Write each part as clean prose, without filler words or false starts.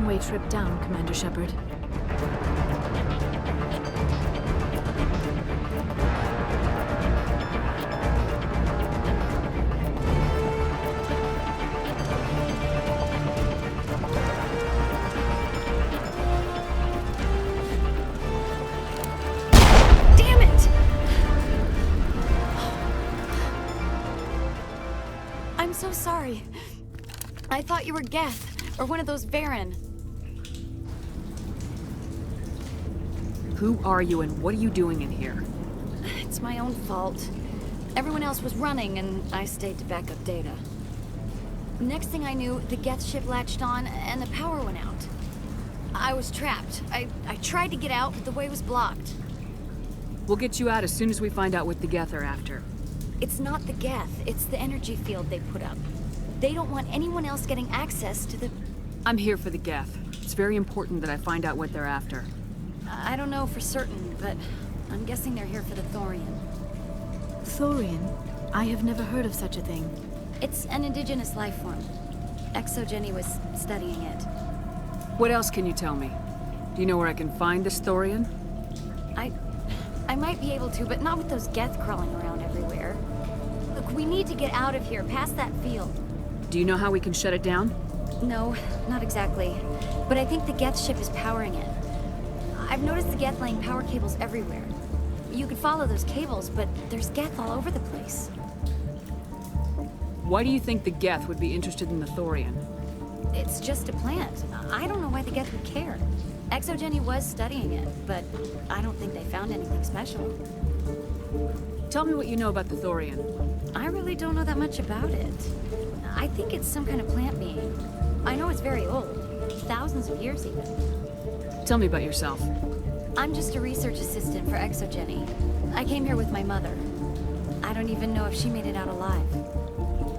one-way trip down, Commander Shepard. Damn it! I'm so sorry. I thought you were Geth, or one of those Varen. Who are you and what are you doing in here? It's my own fault. Everyone else was running, and I stayed to back up data. Next thing I knew, the Geth ship latched on, and the power went out. I was trapped. I tried to get out, but the way was blocked. We'll get you out as soon as we find out what the Geth are after. It's not the Geth, it's the energy field they put up. They don't want anyone else getting access to the... I'm here for the Geth. It's very important that I find out what they're after. I don't know for certain, but I'm guessing they're here for the Thorian. Thorian? I have never heard of such a thing. It's an indigenous life form. Exogeny was studying it. What else can you tell me? Do you know where I can find this Thorian? I might be able to, but not with those Geth crawling around everywhere. Look, we need to get out of here, past that field. Do you know how we can shut it down? No, not exactly. But I think the Geth ship is powering it. I've noticed the Geth laying power cables everywhere. You could follow those cables, but there's Geth all over the place. Why do you think the Geth would be interested in the Thorian? It's just a plant. I don't know why the Geth would care. Exogeny was studying it, but I don't think they found anything special. Tell me what you know about the Thorian. I really don't know that much about it. I think it's some kind of plant being. I know it's very old. Thousands of years even. Tell me about yourself. I'm just a research assistant for Exogeny. I came here with my mother. I don't even know if she made it out alive.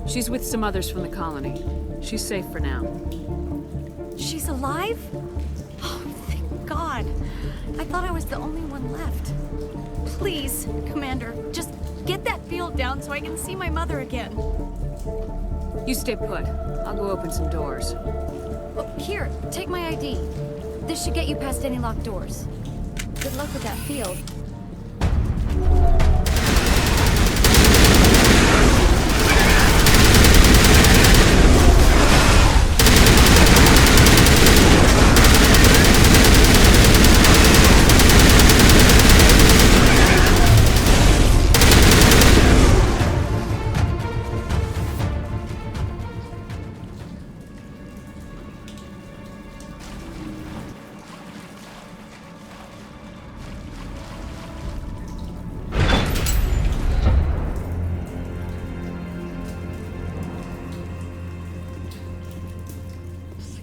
She's with some others from the colony. She's safe for now. She's alive? Oh, thank God. I thought I was the only one left. Please, Commander, just get that field down so I can see my mother again. You stay put. I'll go open some doors. Oh, here, take my ID. This should get you past any locked doors. Good luck with that field.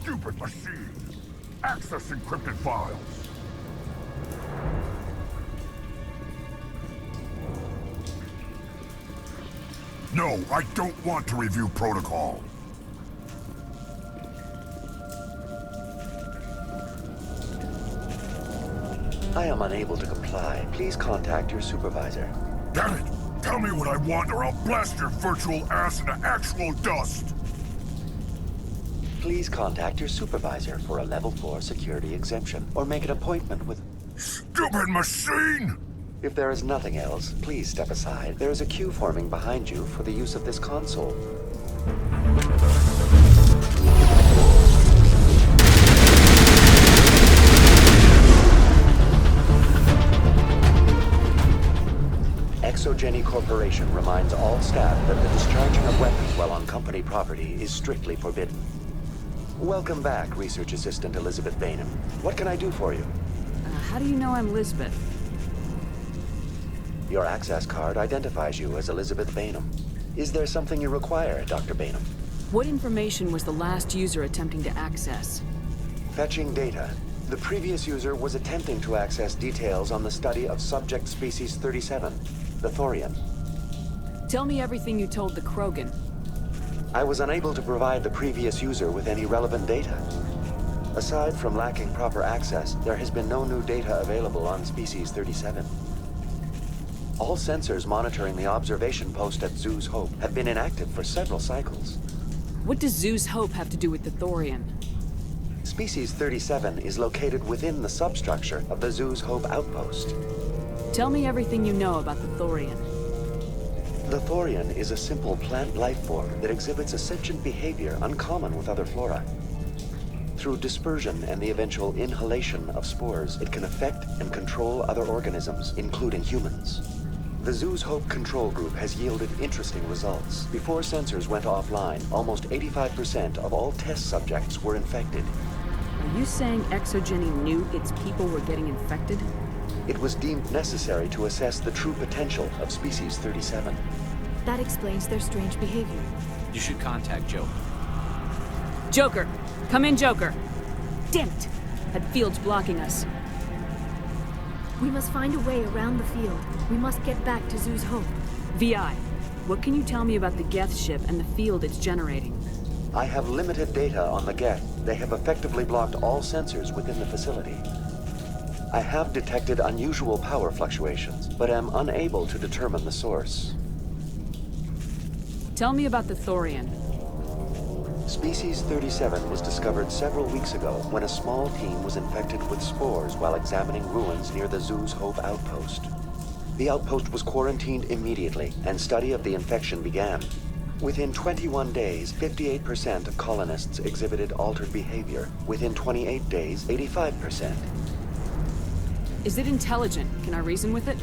Stupid machine! Access encrypted files! No, I don't want to review protocol. I am unable to comply. Please contact your supervisor. Damn it! Tell me what I want or I'll blast your virtual ass into actual dust! Please contact your supervisor for a level 4 security exemption, or make an appointment with... Stupid machine! If there is nothing else, please step aside. There is a queue forming behind you for the use of this console. Exogeny Corporation reminds all staff that the discharging of weapons while on company property is strictly forbidden. Welcome back, Research Assistant Elizabeth Bainham. What can I do for you? How do you know I'm Lisbeth? Your access card identifies you as Elizabeth Bainham. Is there something you require, Dr. Bainham? What information was the last user attempting to access? Fetching data. The previous user was attempting to access details on the study of subject species 37, the Thorian. Tell me everything you told the Krogan. I was unable to provide the previous user with any relevant data. Aside from lacking proper access, there has been no new data available on species 37. All sensors monitoring the observation post at Zoo's Hope have been inactive for several cycles. What does Zoo's Hope have to do with the Thorian? Species 37 is located within the substructure of the Zoo's Hope outpost. Tell me everything you know about the Thorian. The Thorian is a simple plant life form that exhibits a sentient behavior uncommon with other flora. Through dispersion and the eventual inhalation of spores, it can affect and control other organisms, including humans. The Zoo's Hope control group has yielded interesting results. Before sensors went offline, almost 85% of all test subjects were infected. Are you saying Exogeny knew its people were getting infected? It was deemed necessary to assess the true potential of Species 37. That explains their strange behavior. You should contact Joe. Joker! Come in, Joker! Damn it! That field's blocking us. We must find a way around the field. We must get back to Zoo's Hope. VI, what can you tell me about the Geth ship and the field it's generating? I have limited data on the Geth. They have effectively blocked all sensors within the facility. I have detected unusual power fluctuations, but am unable to determine the source. Tell me about the Thorian. Species 37 was discovered several weeks ago when a small team was infected with spores while examining ruins near the Zoo's Hope outpost. The outpost was quarantined immediately, and study of the infection began. Within 21 days, 58% of colonists exhibited altered behavior. Within 28 days, 85%. Is it intelligent? Can I reason with it?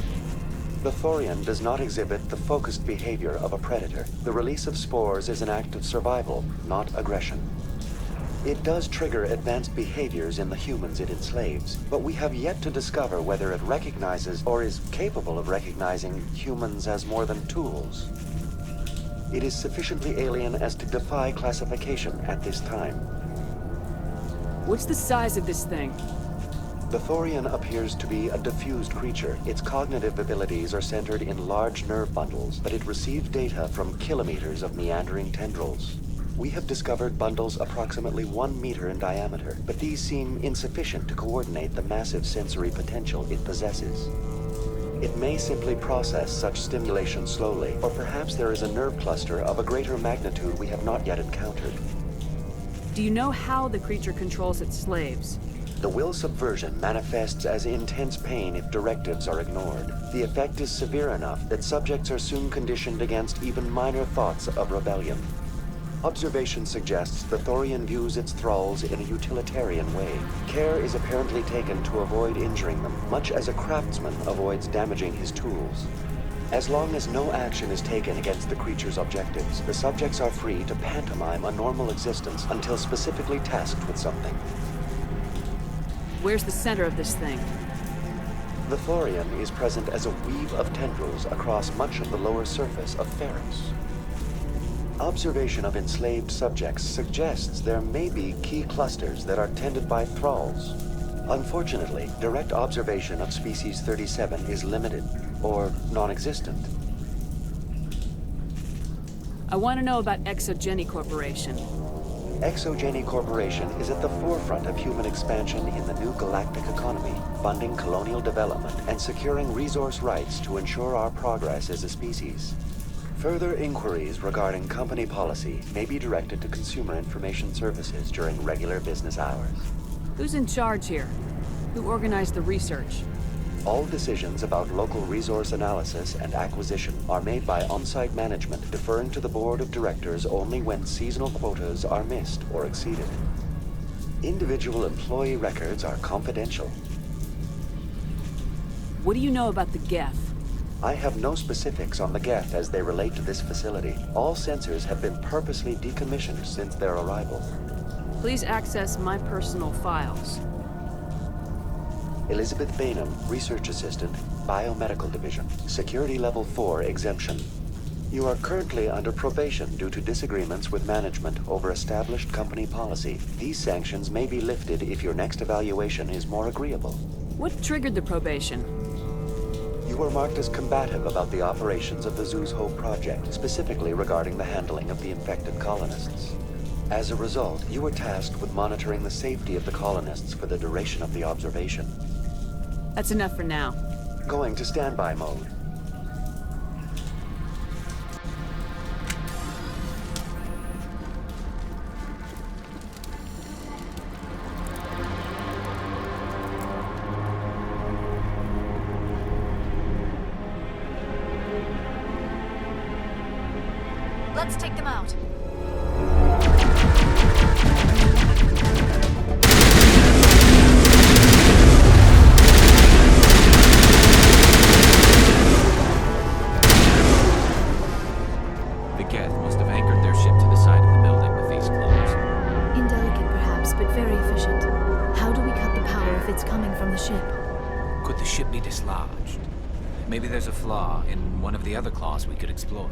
The Thorian does not exhibit the focused behavior of a predator. The release of spores is an act of survival, not aggression. It does trigger advanced behaviors in the humans it enslaves, but we have yet to discover whether it recognizes or is capable of recognizing humans as more than tools. It is sufficiently alien as to defy classification at this time. What's the size of this thing? The Thorian appears to be a diffused creature. Its cognitive abilities are centered in large nerve bundles, but it receives data from kilometers of meandering tendrils. We have discovered bundles approximately 1 meter in diameter, but these seem insufficient to coordinate the massive sensory potential it possesses. It may simply process such stimulation slowly, or perhaps there is a nerve cluster of a greater magnitude we have not yet encountered. Do you know how the creature controls its slaves? The will subversion manifests as intense pain if directives are ignored. The effect is severe enough that subjects are soon conditioned against even minor thoughts of rebellion. Observation suggests the Thorian views its thralls in a utilitarian way. Care is apparently taken to avoid injuring them, much as a craftsman avoids damaging his tools. As long as no action is taken against the creature's objectives, the subjects are free to pantomime a normal existence until specifically tasked with something. Where's the center of this thing? The Thorian is present as a weave of tendrils across much of the lower surface of Ferris. Observation of enslaved subjects suggests there may be key clusters that are tended by thralls. Unfortunately, direct observation of Species 37 is limited, or non-existent. I want to know about Exogeny Corporation. Exogeny Corporation is at the forefront of human expansion in the new galactic economy, funding colonial development and securing resource rights to ensure our progress as a species. Further inquiries regarding company policy may be directed to Consumer Information Services during regular business hours. Who's in charge here? Who organized the research? All decisions about local resource analysis and acquisition are made by on-site management, deferring to the board of directors only when seasonal quotas are missed or exceeded. Individual employee records are confidential. What do you know about the Geth? I have no specifics on the Geth as they relate to this facility. All sensors have been purposely decommissioned since their arrival. Please access my personal files. Elizabeth Bainham, Research Assistant, Biomedical Division, Security Level 4 exemption. You are currently under probation due to disagreements with management over established company policy. These sanctions may be lifted if your next evaluation is more agreeable. What triggered the probation? You were marked as combative about the operations of the Zoo's Hope project, specifically regarding the handling of the infected colonists. As a result, you were tasked with monitoring the safety of the colonists for the duration of the observation. That's enough for now. Going to standby mode. Let's take them out. The Geth must have anchored their ship to the side of the building with these claws. Indelicate perhaps, but very efficient. How do we cut the power if it's coming from the ship? Could the ship be dislodged? Maybe there's a flaw in one of the other claws we could exploit.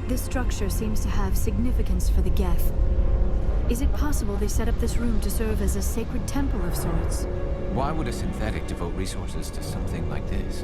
This structure seems to have significance for the Geth. Is it possible they set up this room to serve as a sacred temple of sorts? Why would a synthetic devote resources to something like this?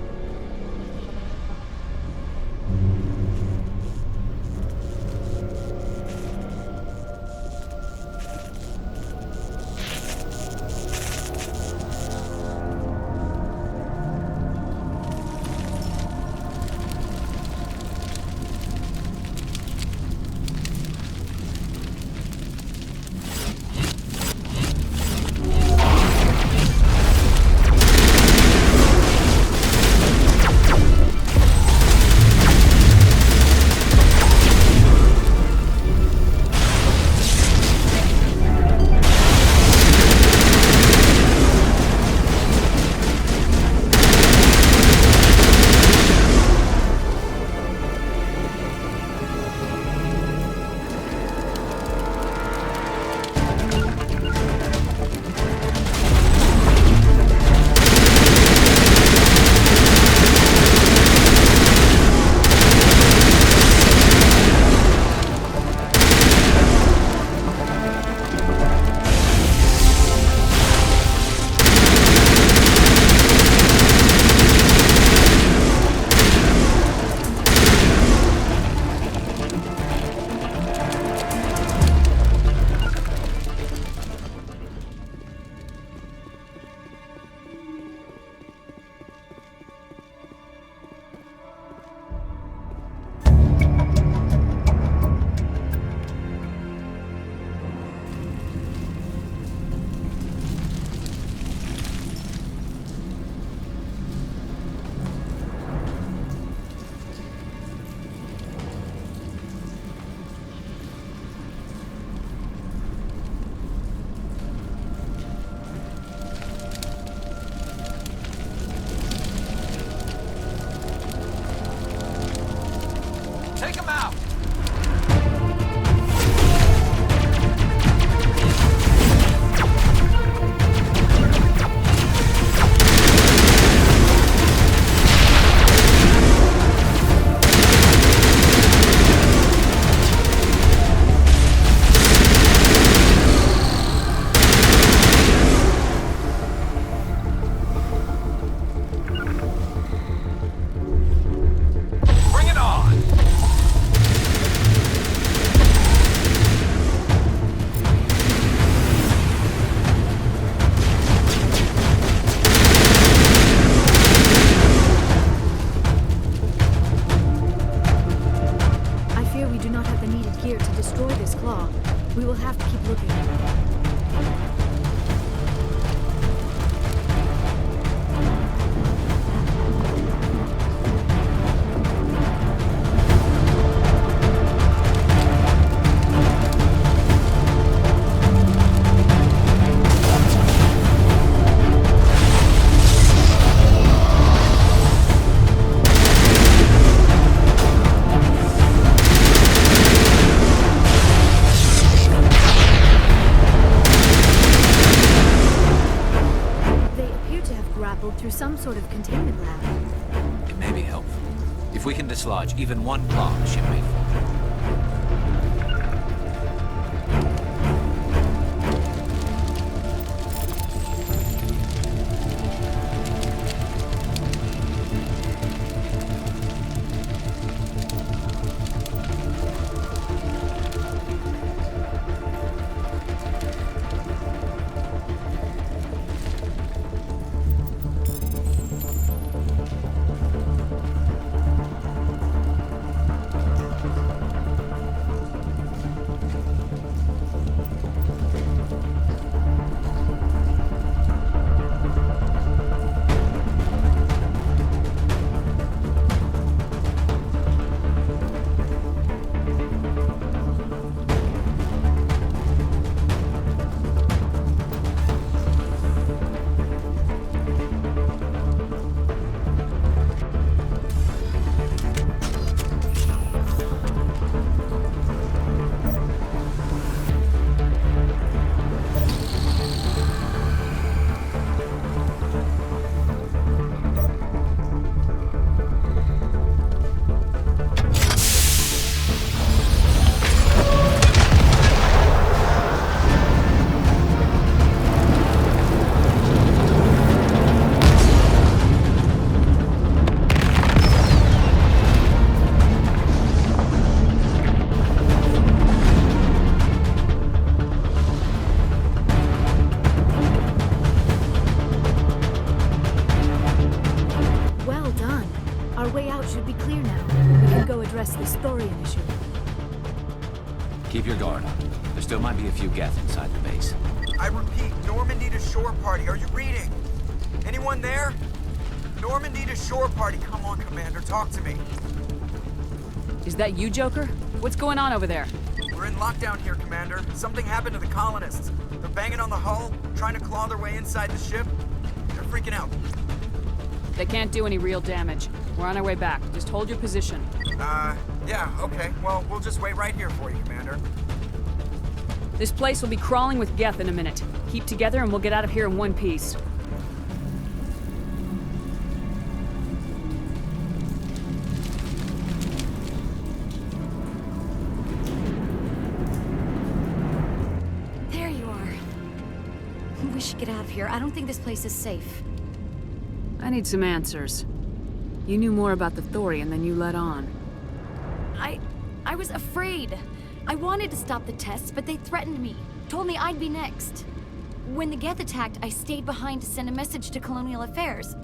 Take him out! Bring it on! I fear we do not have the needed gear to destroy this claw. We will have to keep looking. Through some sort of containment lab. It may be helpful. If we can dislodge even one claw, the ship may fall. Keep your guard up. There still might be a few Geth inside the base. I repeat, Normandy to shore party. Are you reading? Anyone there? Normandy to shore party. Come on, Commander, talk to me. Is that you, Joker? What's going on over there? We're in lockdown here, Commander. Something happened to the colonists. They're banging on the hull, trying to claw their way inside the ship. They're freaking out. They can't do any real damage. We're on our way back. Just hold your position. Yeah, okay. Well, we'll just wait right here for you, Commander. This place will be crawling with Geth in a minute. Keep together and we'll get out of here in one piece. There you are. We should get out of here. I don't think this place is safe. I need some answers. You knew more about the Thorian than you let on. I was afraid. I wanted to stop the tests, but they threatened me. Told me I'd be next. When the Geth attacked, I stayed behind to send a message to Colonial Affairs.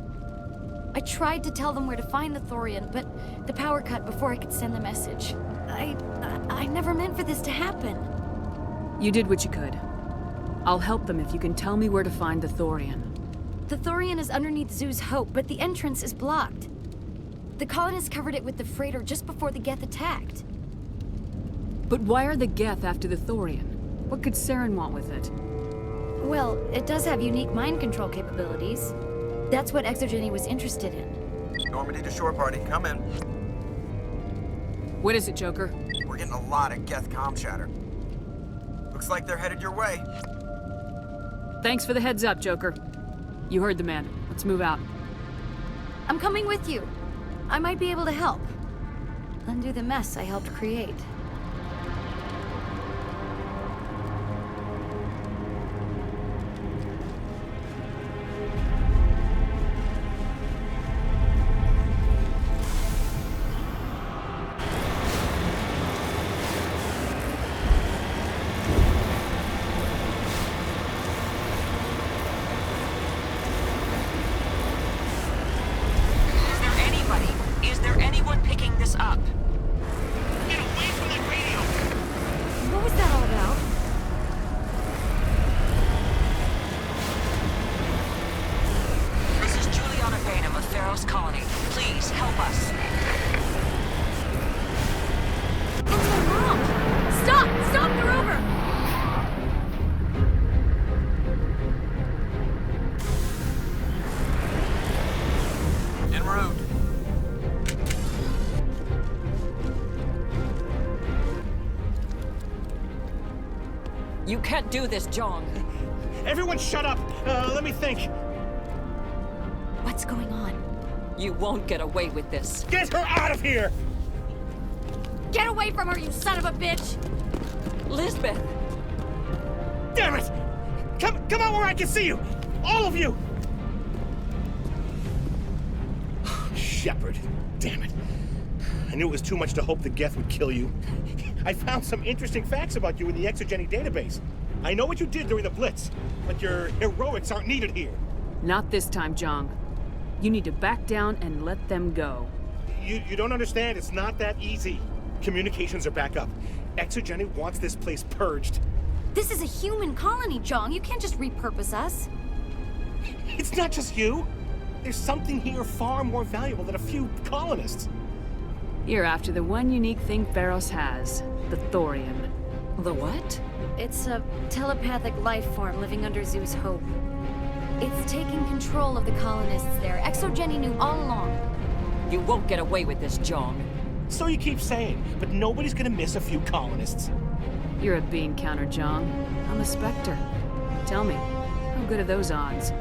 I tried to tell them where to find the Thorian, but the power cut before I could send the message. I never meant for this to happen. You did what you could. I'll help them if you can tell me where to find the Thorian. The Thorian is underneath Zoo's Hope, but the entrance is blocked. The colonists covered it with the freighter just before the Geth attacked. But why are the Geth after the Thorian? What could Saren want with it? Well, it does have unique mind control capabilities. That's what Exogeny was interested in. Normandy to shore party, come in. What is it, Joker? We're getting a lot of Geth comm chatter. Looks like they're headed your way. Thanks for the heads up, Joker. You heard the man. Let's move out. I'm coming with you. I might be able to help. Undo the mess I helped create. Is there anyone picking this up? Get away from that radio! What was that all about? This is Juliana Bainham of Pharaoh's Colony. Please, help us. It's my mom! Stop! Stop! They're over! En route. You can't do this, John. Everyone shut up! Let me think. What's going on? You won't get away with this. Get her out of here! Get away from her, you son of a bitch! Lisbeth! Damn it! Come out where I can see you! All of you! Shepard, damn it. I knew it was too much to hope the Geth would kill you. I found some interesting facts about you in the Exogeny database. I know what you did during the Blitz, but your heroics aren't needed here. Not this time, Jong. You need to back down and let them go. You don't understand, it's not that easy. Communications are back up. Exogeny wants this place purged. This is a human colony, Jong. You can't just repurpose us. It's not just you. There's something here far more valuable than a few colonists. You're after the one unique thing Pharos has, the Thorian. The what? It's a telepathic life form living under Zoo's Hope. It's taking control of the colonists there. Exogeny knew all along. You won't get away with this, John. So you keep saying, but nobody's gonna miss a few colonists. You're a bean counter, Jong. I'm a Spectre. Tell me, how good are those odds?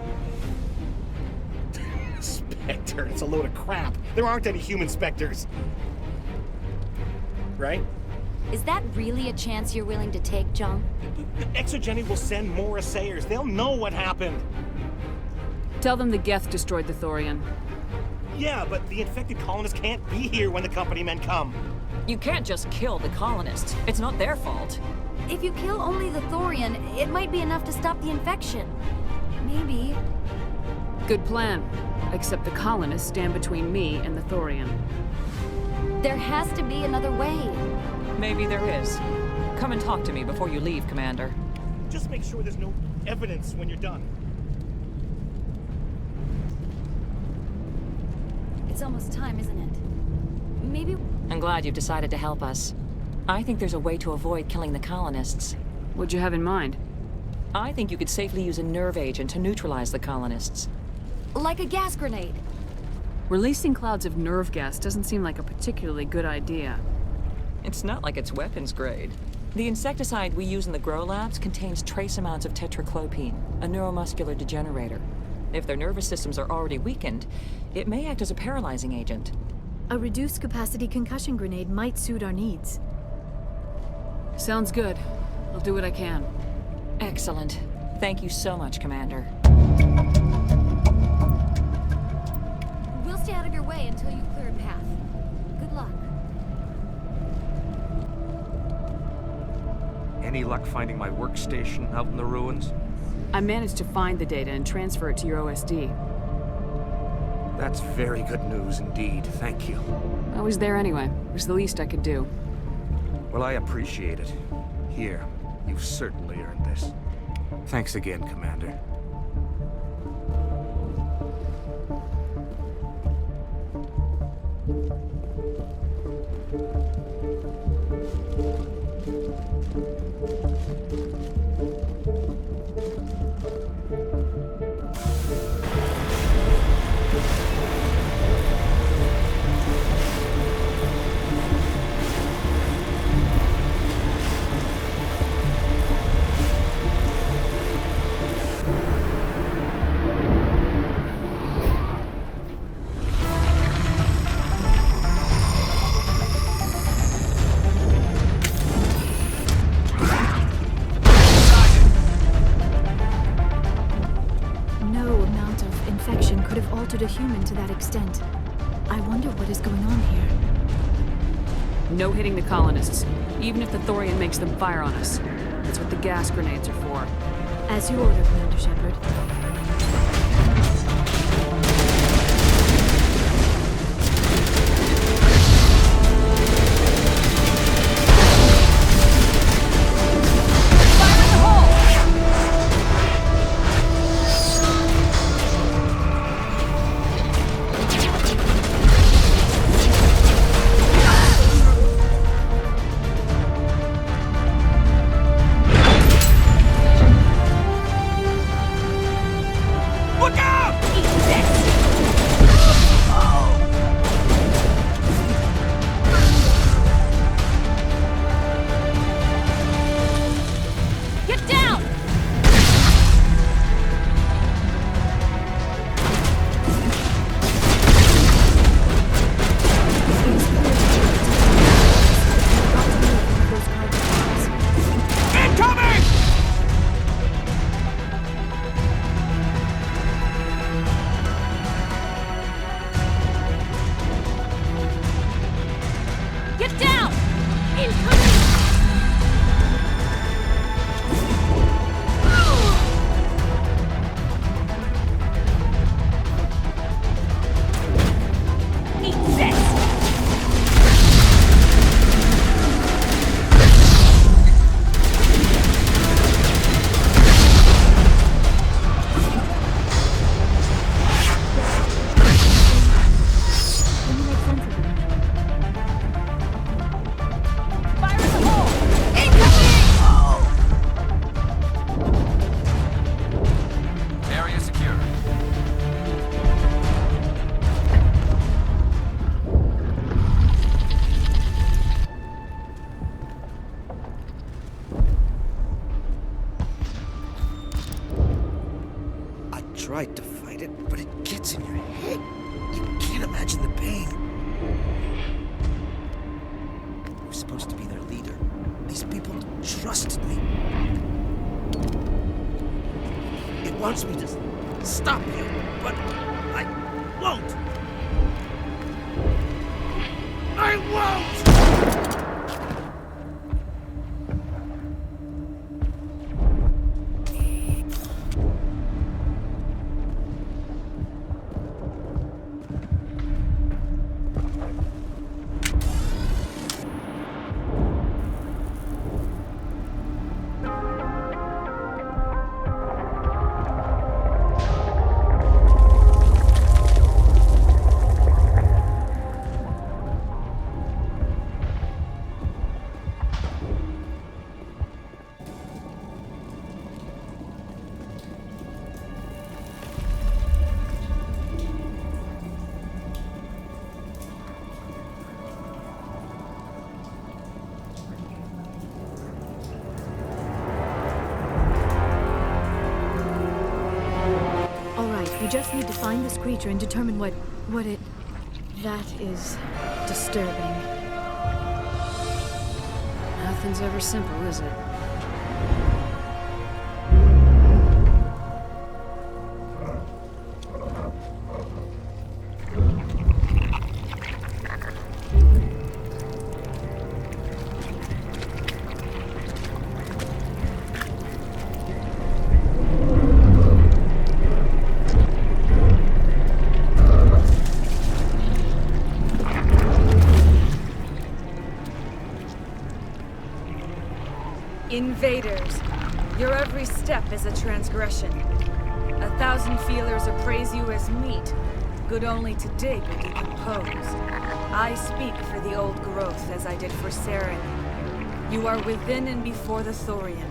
Spectre, it's a load of crap. There aren't any human Spectres. Right? Is that really a chance you're willing to take, Jong? Exogeny will send more assayers. They'll know what happened. Tell them the Geth destroyed the Thorian. Yeah, but the infected colonists can't be here when the company men come. You can't just kill the colonists. It's not their fault. If you kill only the Thorian, it might be enough to stop the infection. Maybe. Good plan. Except the colonists stand between me and the Thorian. There has to be another way. Maybe there is. Come and talk to me before you leave, Commander. Just make sure there's no evidence when you're done. It's almost time, isn't it? Maybe... I'm glad you've decided to help us. I think there's a way to avoid killing the colonists. What'd you have in mind? I think you could safely use a nerve agent to neutralize the colonists. like a gas grenade. Releasing clouds of nerve gas doesn't seem like a particularly good idea. It's not like it's weapons grade. The insecticide we use in the grow labs contains trace amounts of tetraclopine, a neuromuscular degenerator. If their nervous systems are already weakened, it may act as a paralyzing agent. A reduced capacity concussion grenade might suit our needs. Sounds good. I'll do what I can. Excellent. Thank you so much, Commander. We'll stay out of your way until you clear a path. Good luck. Any luck finding my workstation out in the ruins? I managed to find the data and transfer it to your OSD. That's very good news indeed. Thank you. I was there anyway. It was the least I could do. Well, I appreciate it. Here, you've certainly earned this. Thanks again, Commander. A human to that extent. I wonder what is going on here. No hitting the colonists, even if the Thorian makes them fire on us. That's what the gas grenades are for. As you order, Commander Shepard. Tried to fight it, but it gets in your head. You can't imagine the pain. I was supposed to be their leader. These people trusted me. It wants me to stop you, but I won't. I won't! We just need to find this creature and determine what it... That is disturbing. Nothing's ever simple, is it? Invaders, your every step is a transgression. 1,000 feelers appraise you as meat, good only to dig or decompose. I speak for the old growth as I did for Saren. You are within and before the Thorian.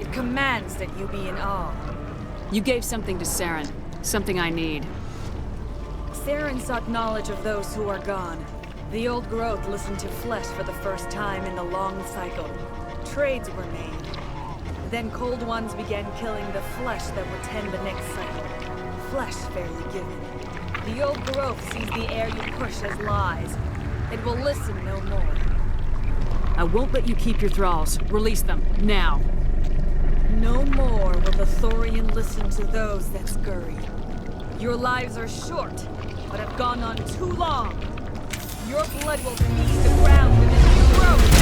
It commands that you be in awe. You gave something to Saren. Something I need. Saren sought knowledge of those who are gone. The old growth listened to flesh for the first time in the long cycle. Trades were made. Then Cold Ones began killing the flesh that would tend the next cycle. Flesh fairly given. The old growth sees the air you push as lies. It will listen no more. I won't let you keep your thralls. Release them, now. No more will the Thorian listen to those that scurry. Your lives are short, but have gone on too long. Your blood will feed the ground within your growth.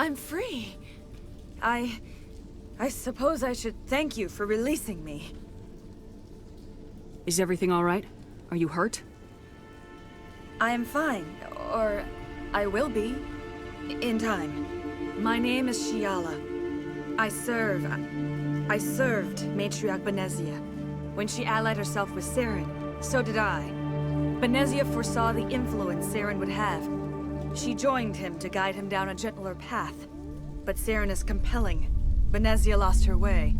I'm free. I suppose I should thank you for releasing me. Is everything all right? Are you hurt? I am fine, or I will be, in time. My name is Shiala. I served Matriarch Benezia. When she allied herself with Saren, so did I. Benezia foresaw the influence Saren would have. She joined him to guide him down a gentler path. But Saren is compelling. Benezia lost her way.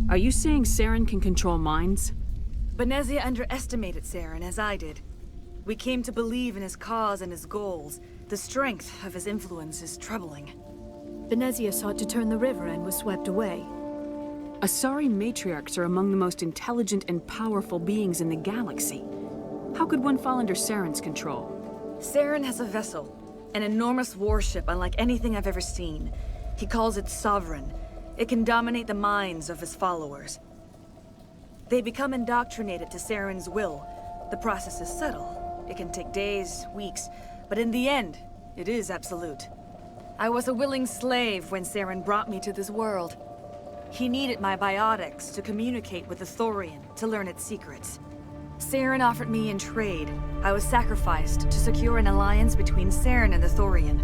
Are you saying Saren can control minds? Benezia underestimated Saren, as I did. We came to believe in his cause and his goals. The strength of his influence is troubling. Benezia sought to turn the river and was swept away. Asari matriarchs are among the most intelligent and powerful beings in the galaxy. How could one fall under Saren's control? Saren has a vessel, an enormous warship unlike anything I've ever seen. He calls it Sovereign. It can dominate the minds of his followers. They become indoctrinated to Saren's will. The process is subtle. It can take days, weeks, but in the end, it is absolute. I was a willing slave when Saren brought me to this world. He needed my biotics to communicate with the Thorian, to learn its secrets. Saren offered me in trade. I was sacrificed to secure an alliance between Saren and the Thorian.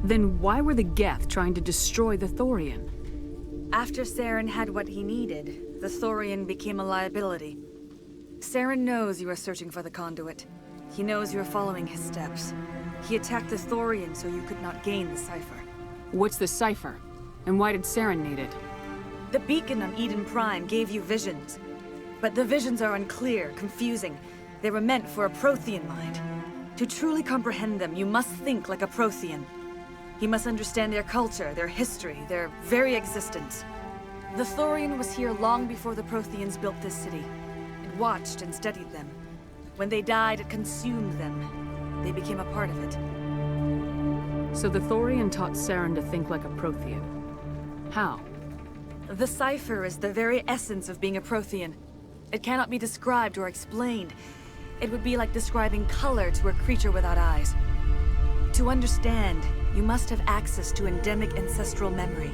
Then why were the Geth trying to destroy the Thorian? After Saren had what he needed, the Thorian became a liability. Saren knows you are searching for the conduit. He knows you are following his steps. He attacked the Thorian so you could not gain the cipher. What's the cipher? And why did Saren need it? The beacon on Eden Prime gave you visions. But the visions are unclear, confusing. They were meant for a Prothean mind. To truly comprehend them, you must think like a Prothean. You must understand their culture, their history, their very existence. The Thorian was here long before the Protheans built this city. It watched and studied them. When they died, it consumed them. They became a part of it. So the Thorian taught Saren to think like a Prothean. How? The cipher is the very essence of being a Prothean. It cannot be described or explained. It would be like describing color to a creature without eyes. To understand, you must have access to endemic ancestral memory.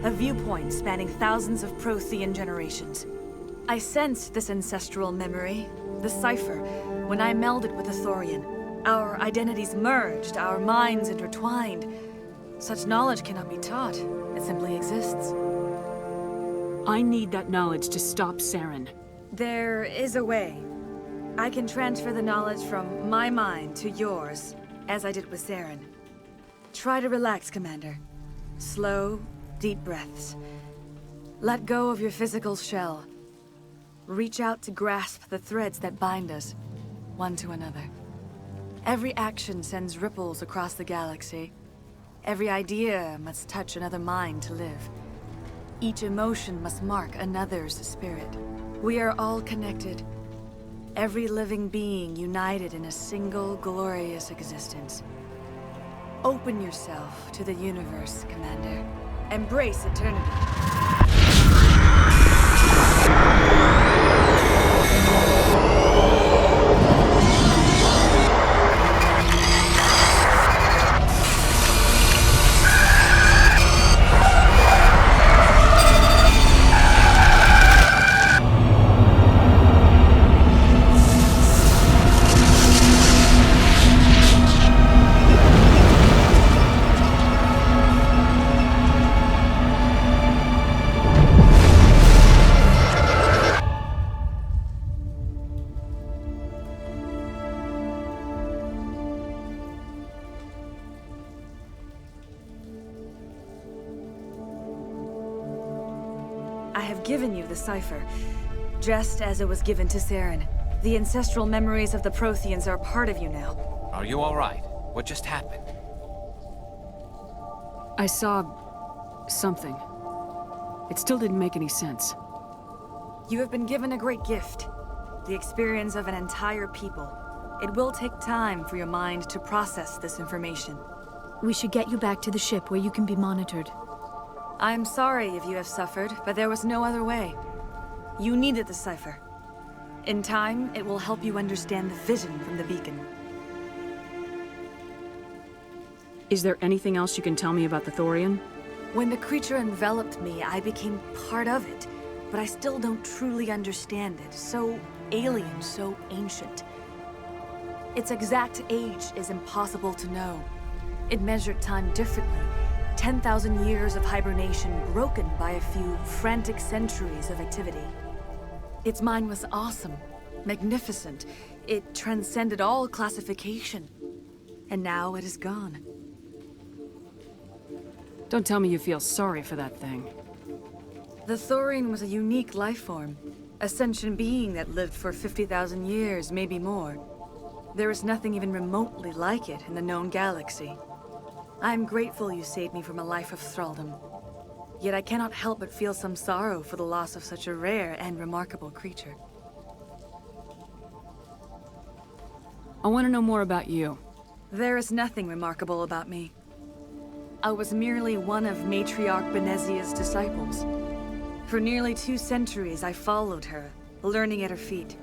A viewpoint spanning thousands of Prothean generations. I sensed this ancestral memory, the cipher, when I melded with the Thorian. Our identities merged, our minds intertwined. Such knowledge cannot be taught. It simply exists. I need that knowledge to stop Saren. There is a way. I can transfer the knowledge from my mind to yours, as I did with Saren. Try to relax, Commander. Slow, deep breaths. Let go of your physical shell. Reach out to grasp the threads that bind us, one to another. Every action sends ripples across the galaxy. Every idea must touch another mind to live. Each emotion must mark another's spirit. We are all connected. Every living being united in a single glorious existence. Open yourself to the universe, Commander. Embrace eternity. I have given you the cipher, just as it was given to Saren. The ancestral memories of the Protheans are part of you now. Are you all right? What just happened? I saw something. It still didn't make any sense. You have been given a great gift, the experience of an entire people. It will take time for your mind to process this information. We should get you back to the ship where you can be monitored. I'm sorry if you have suffered, but there was no other way. You needed the cipher. In time, it will help you understand the vision from the beacon. Is there anything else you can tell me about the Thorian? When the creature enveloped me, I became part of it, but I still don't truly understand it. So alien, so ancient. Its exact age is impossible to know. It measured time differently. 10,000 years of hibernation broken by a few frantic centuries of activity. Its mind was awesome, magnificent. It transcended all classification. And now it is gone. Don't tell me you feel sorry for that thing. The Thorian was a unique life form. A sentient being that lived for 50,000 years, maybe more. There is nothing even remotely like it in the known galaxy. I am grateful you saved me from a life of thraldom. Yet I cannot help but feel some sorrow for the loss of such a rare and remarkable creature. I want to know more about you. There is nothing remarkable about me. I was merely one of Matriarch Benezia's disciples. For nearly 2 centuries, I followed her, learning at her feet.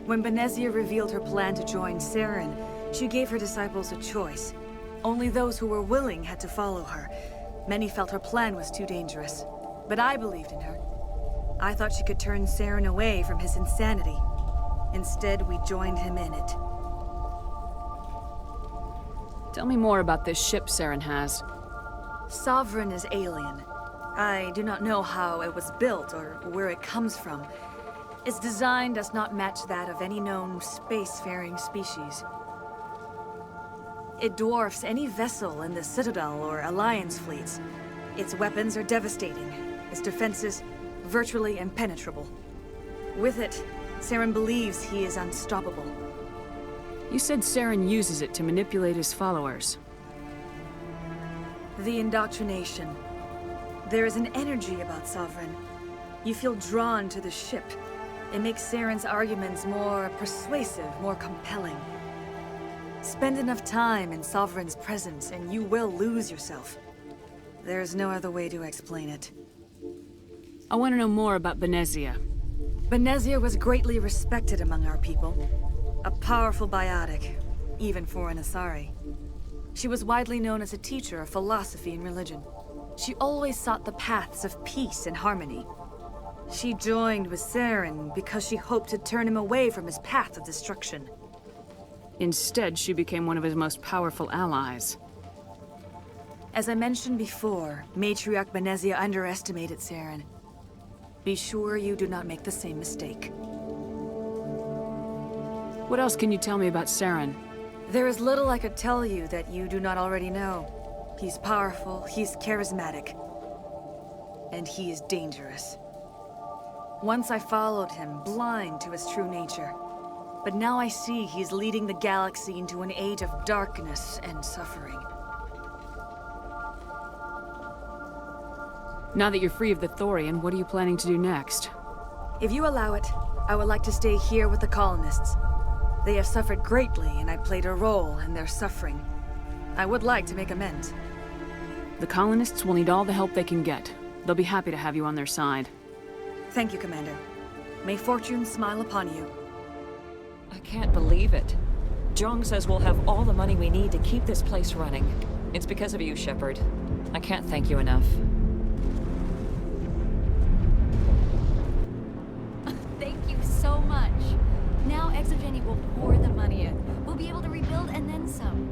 When Benezia revealed her plan to join Saren, she gave her disciples a choice. Only those who were willing had to follow her. Many felt her plan was too dangerous, but I believed in her. I thought she could turn Saren away from his insanity. Instead, we joined him in it. Tell me more about this ship Saren has. Sovereign is alien. I do not know how it was built or where it comes from. Its design does not match that of any known spacefaring species. It dwarfs any vessel in the Citadel or Alliance fleets. Its weapons are devastating. Its defenses virtually impenetrable. With it, Saren believes he is unstoppable. You said Saren uses it to manipulate his followers. The indoctrination. There is an energy about Sovereign. You feel drawn to the ship. It makes Saren's arguments more persuasive, more compelling. Spend enough time in Sovereign's presence and you will lose yourself. There's no other way to explain it. I want to know more about Benezia. Benezia was greatly respected among our people. A powerful biotic, even for an Asari. She was widely known as a teacher of philosophy and religion. She always sought the paths of peace and harmony. She joined with Saren because she hoped to turn him away from his path of destruction. Instead, she became one of his most powerful allies. As I mentioned before, Matriarch Benezia underestimated Saren. Be sure you do not make the same mistake. What else can you tell me about Saren? There is little I could tell you that you do not already know. He's powerful, he's charismatic, and he is dangerous. Once I followed him, blind to his true nature. But now I see he's leading the galaxy into an age of darkness and suffering. Now that you're free of the Thorian, what are you planning to do next? If you allow it, I would like to stay here with the colonists. They have suffered greatly, and I played a role in their suffering. I would like to make amends. The colonists will need all the help they can get. They'll be happy to have you on their side. Thank you, Commander. May fortune smile upon you. I can't believe it. Jong says we'll have all the money we need to keep this place running. It's because of you, Shepard. I can't thank you enough. Thank you so much. Now Exogeny will pour the money in. We'll be able to rebuild and then some.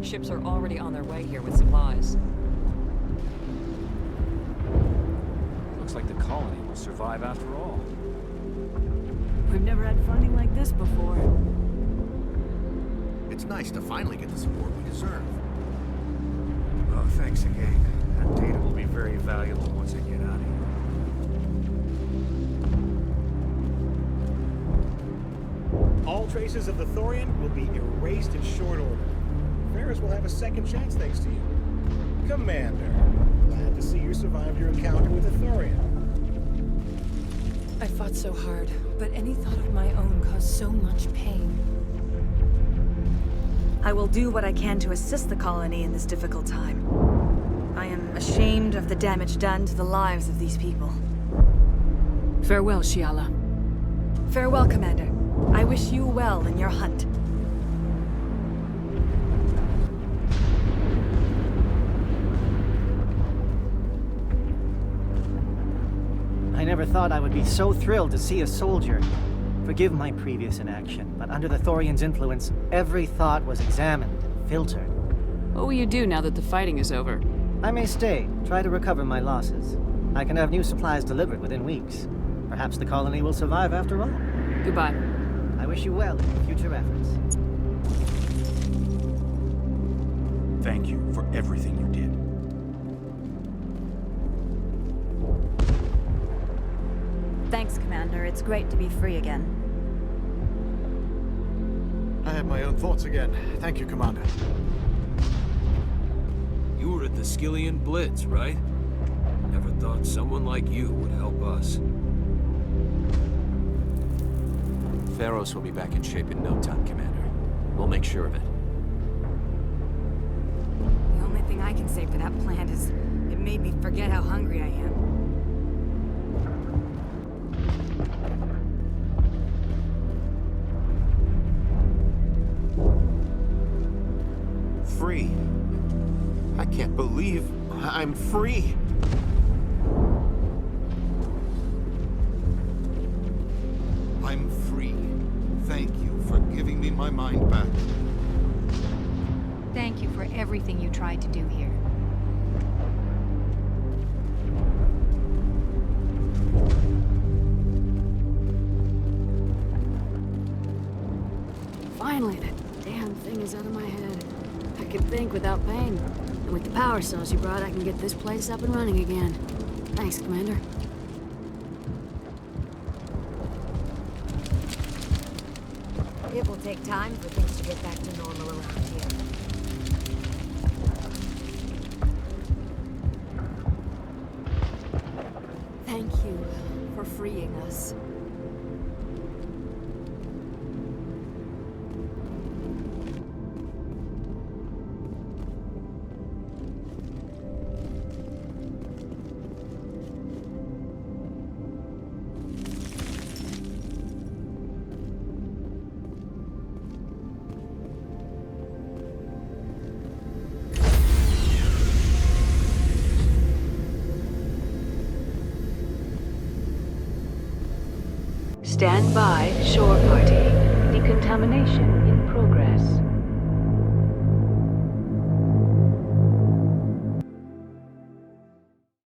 Ships are already on their way here with supplies. Looks like the colony will survive after all. We've never had funding like this before. It's nice to finally get the support we deserve. Oh, thanks again. That data will be very valuable once I get out of here. All traces of the Thorian will be erased in short order. Ferris will have a second chance thanks to you. Commander, glad to see you survived your encounter with the Thorian. I fought so hard, but any thought of my own caused so much pain. I will do what I can to assist the colony in this difficult time. I am ashamed of the damage done to the lives of these people. Farewell, Shiala. Farewell, Commander. I wish you well in your hunt. thought I would be so thrilled to see a soldier. Forgive my previous inaction, but under the Thorian's influence, every thought was examined and filtered. What will you do now that the fighting is over? I may stay, try to recover my losses. I can have new supplies delivered within weeks. Perhaps the colony will survive after all. Goodbye. I wish you well in your future efforts. Thank you for everything you did. Thanks, Commander. It's great to be free again. I have my own thoughts again. Thank you, Commander. You were at the Skillian Blitz, right? Never thought someone like you would help us. Theros will be back in shape in no time, Commander. We'll make sure of it. The only thing I can say for that plant is it made me forget how hungry I am. Free. I can't believe I'm free. I'm free. Thank you for giving me my mind back. Thank you for everything you tried to do here. Finally, that damn thing is out of my head. I can think without pain. And with the power cells you brought, I can get this place up and running again. Thanks, Commander. It will take time for things to get back to normal around here. Thank you for freeing us. Stand by, shore party. Decontamination in progress.